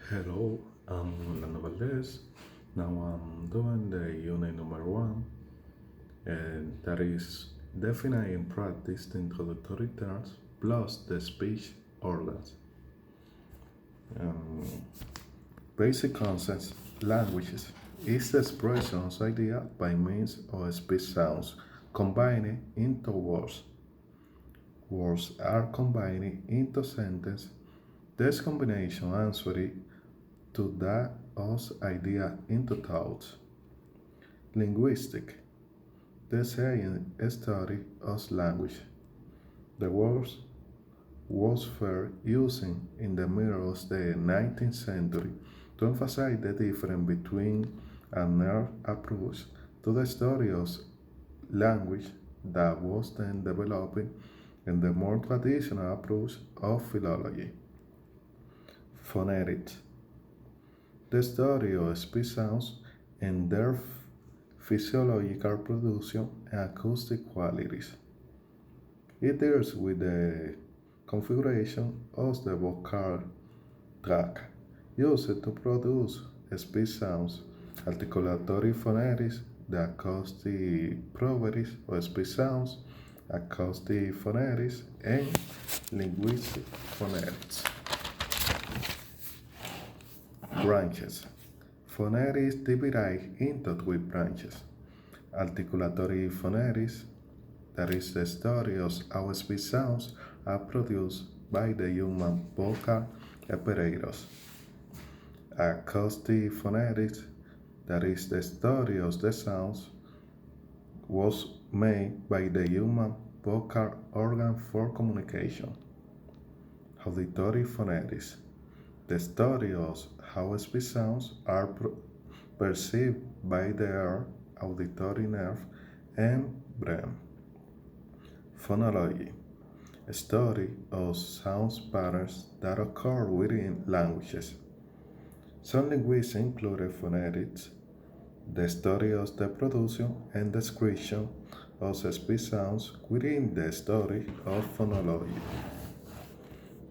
Hello, I'm Valdez. Now I'm doing the unit number one, and that is define and practice the introductory terms plus the speech organs. Um, Basic concepts languages is the expressions idea by means of speech sounds combined into words. Words are combined into sentences. This combination answers to that us idea into thoughts. Linguistic. The science study of language. The word was first using in the middle of the 19th century to emphasize the difference between a nerve approach to the study of language that was then developing and the more traditional approach of philology. Phonetics. The study of speech sounds and their physiological production and acoustic qualities. It deals with the configuration of the vocal tract used to produce speech sounds, articulatory phonetics, the acoustic properties of speech sounds, acoustic phonetics, and linguistic phonetics. Branches. Phonetics divide into three branches. Articulatory phonetics, that is the study of how speech sounds are produced by the human vocal apparatus. Acoustic phonetics, that is the study of the sounds was made by the human vocal organ for communication. Auditory phonetics, the study of how speech sounds are perceived by the auditory nerve and brain. Phonology, a study of sound patterns that occur within languages. Some linguists included phonetics, the study of the production and description of speech sounds within the study of phonology.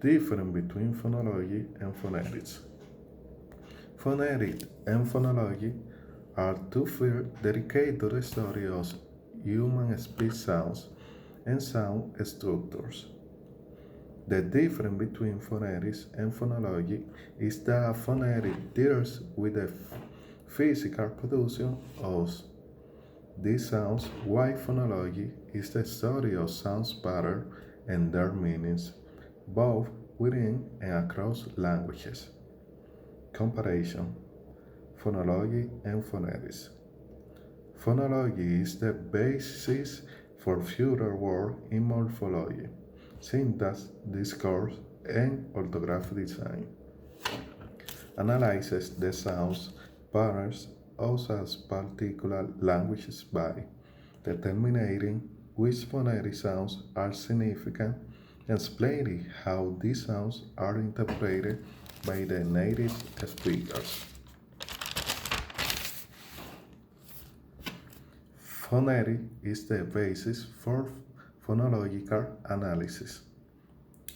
Difference between phonology and phonetics. Phonetics and phonology are two fields dedicated to the study of human speech sounds and sound structures. The difference between phonetics and phonology is that phonetics deals with the physical production of these sounds, while phonology is the study of sound patterns and their meanings, both within and across languages. Comparison. Phonology and phonetics. Phonology is the basis for future work in morphology, syntax, discourse, and orthographic design. Analyzes the sounds patterns of a particular languages by determining which phonetic sounds are significant and explaining how these sounds are interpreted by the native speakers. Phonetic is the basis for phonological analysis.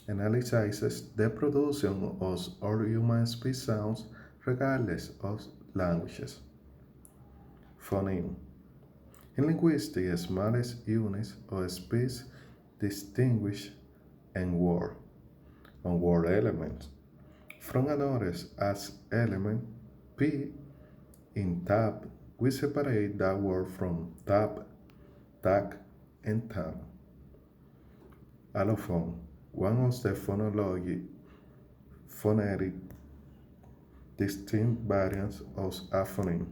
Analyzes the production of all human speech sounds regardless of languages. Phoneme. In linguistics, smallest units of speech distinguish and word on word elements from another as element P. In tap, we separate that word from tap, tack, and tam. Allophone, one of the phonetic distinct variants of a phoneme.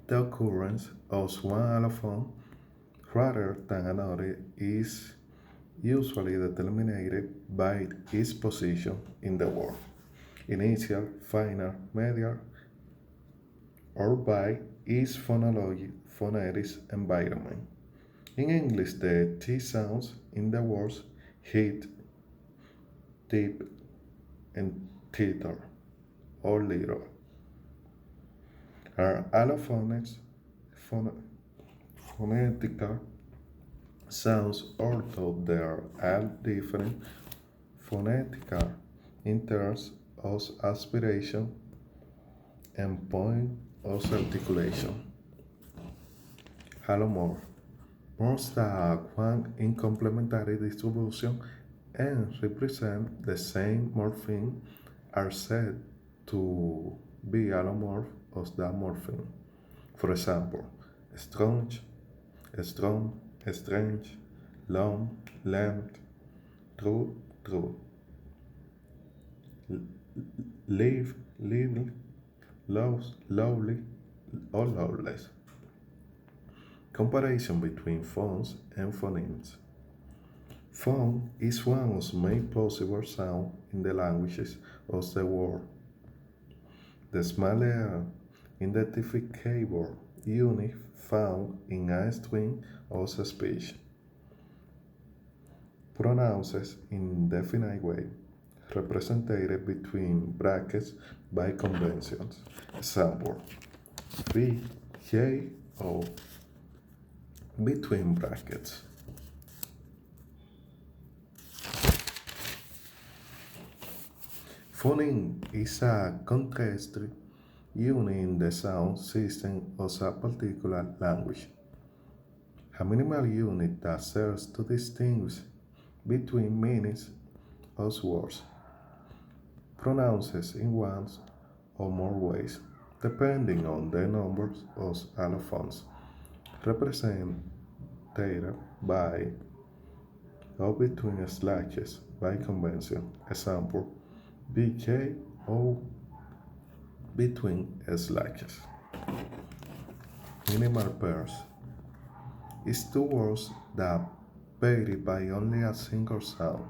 The occurrence of one allophone rather than another is usually determined by its position in the word, initial, final, medial, or by its phonetics environment. In English, the T sounds in the words hit, tip, and titer, or little, are allophonics, phonetical sounds, although there are different phonetical in terms of aspiration and point of articulation. Allomorph. Morphs that one in complementary distribution and represent the same morpheme are said to be allomorph of that morpheme. For example, strange, strong, strange, long, length, true, true, live, lively, loves, lovely, or loveless. Comparison between phones and phonemes. Phone is one of the main possible sounds in the languages of the world. The smaller identifiable unit found in a string of speech. Pronounced in definite way, represented between brackets by conventions. Example: B, J, O, between brackets. Phoneme is a contextual unit in the sound system of a particular language. A minimal unit that serves to distinguish between meanings of words, pronounced in one or more ways, depending on the number of allophones, represented by or between slashes by convention. Example: BJO between slashes. Minimal pairs is two words that vary by only a single sound,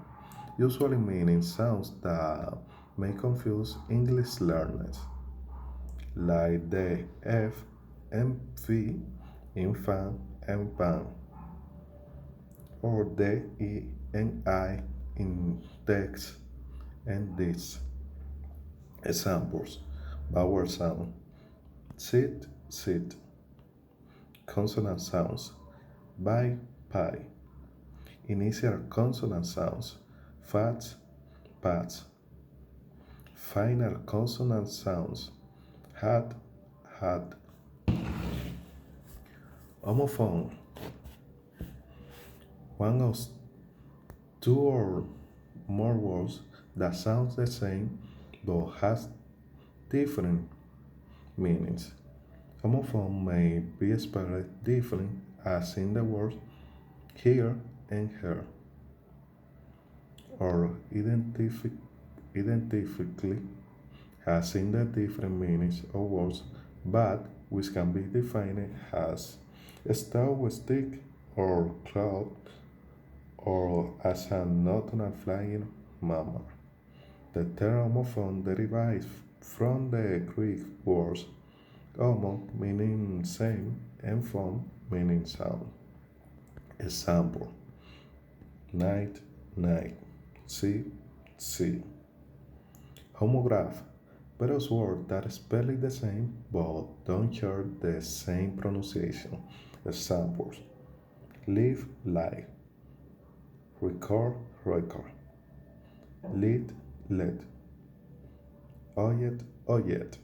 usually meaning sounds that may confuse English learners, like the F and V in fan and pan, or the E and I in text and this. Examples: vowel sound, sit, sit, consonant sounds, by, pie, initial consonant sounds, fats, pats, final consonant sounds, hat, hat. Homophone, one of two or more words that sounds the same but has different meanings. Homophone may be spelled differently as in the words here and her, or identically as in the different meanings of words, but which can be defined as stove, stick, or cloud, or as a nocturnal flying mammal. The term homophone derives from the Greek words homo meaning same and phone meaning sound. Example: night, night, see, see. Homograph, various words that spell it the same but don't share the same pronunciation. Examples: live, live, record, record, lead, led, oyet, oyet.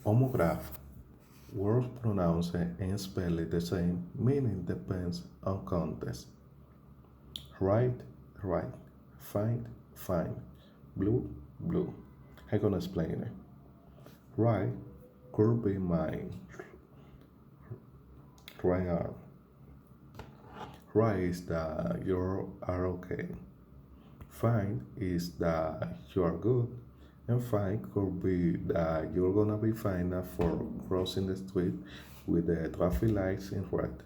Homograph, words pronounced and spelled the same, meaning depends on context. Right, right, find, find, blue, blue. I'm gonna explain it. Right could be mine, right arm. Right is that you are okay. Fine is that you are good. And fine could be that you're gonna be fine for crossing the street with the traffic lights in red.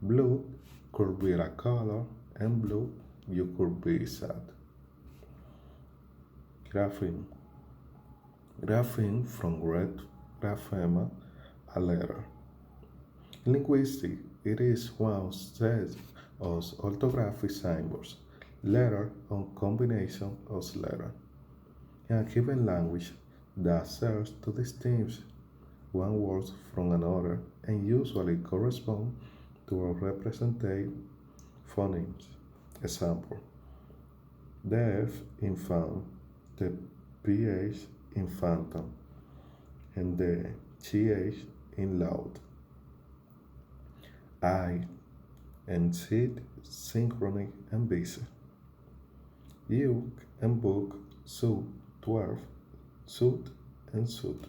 Blue could be a color, and blue you could be sad. Grapheme. Grapheme from red graphema, a letter. In linguistics, it is one set of orthographic symbols, letter or combination of letters. In a given language, that serves to distinguish one word from another and usually correspond to a representative phonemes. Example: the F in fan, the PH in phantom, and the GH in loud. I and sit, synchronic and busy. You and book, suit, 12, suit and suit.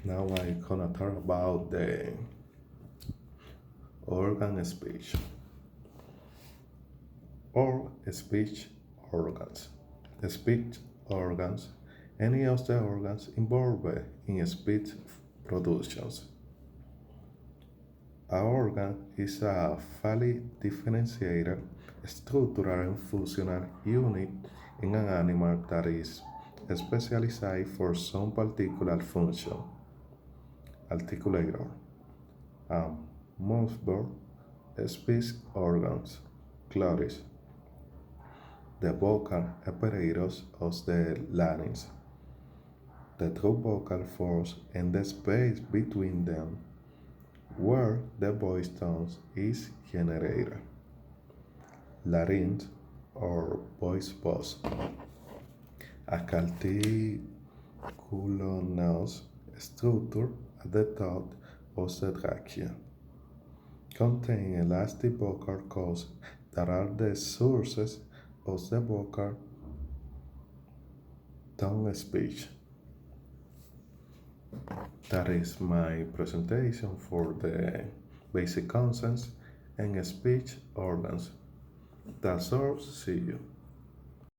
Now I gonna talk about the organ speech or speech organs. Speech organs, any of the organs involved in speech productions. A organ is a fully differentiated structural and functional unit in an animal that is specialized for some particular function. Articulator, mouthboard, speech organs, glottis, the vocal apparatus of the larynx, the true vocal folds and the space between them where the voice tone is generated. Larynx or voice box, a cartilaginous structure at the top of the trachea, contain elastic vocal cords that are the sources of the vocal tone speech. That is my presentation for the basic concepts and speech organs. That's all. See you.